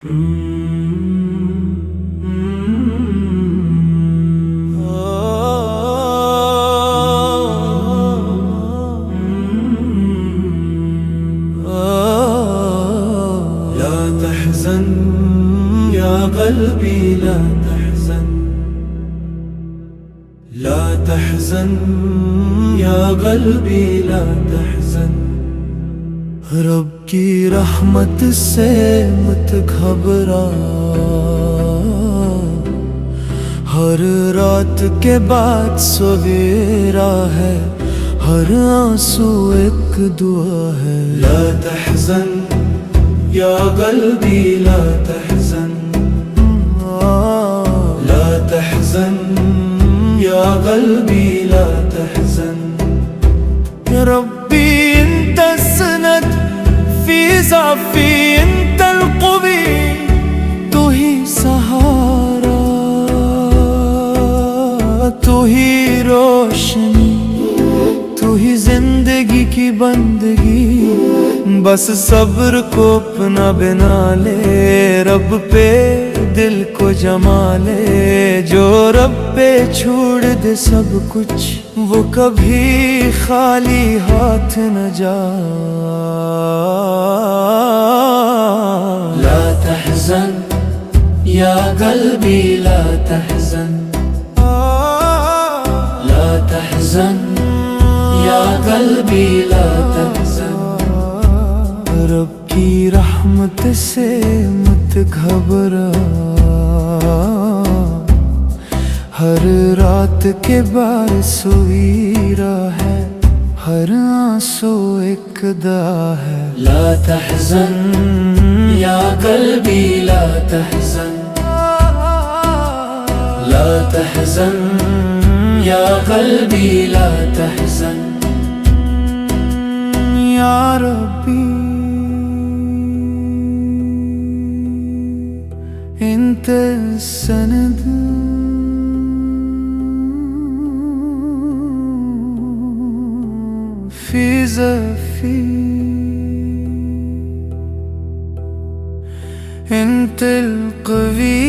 تحزن يا قلبي لا تحزن، لا تحزن يا قلبي لا تحزن، رب کی رحمت سے مت گھبرا، ہر رات کے بعد سویرا ہے، ہر آنسو ایک دعا ہے۔ لا تحزن یا قلبی لا تحزن، لا تحزن یا قلبی لا تحزن، ربی انت السند فی ضعفی، انت القوی تو ہی سہارا، تو ہی روشنی، تو ہی زندگی کی بندگی، بس صبر کو اپنا بنا لے، رب پہ دل کو جما لے، جو رب پہ چھوڑ دے سب کچھ وہ کبھی خالی ہاتھ نہ جائے۔ لا تحزن یا قلبی لا تحزن، لا تحزن یا قلبی لا تحزن، رب کی رحمت سے مت گھبرا، ہر رات کے بعد سویرا ہے، ہر آنسو ایک دعا ہے۔ لا تحزن یا قلبی لا تحزن، لا تحزن یا قلبی لا تحزن، یا ربی انت السند فی ضعفی، انت القوی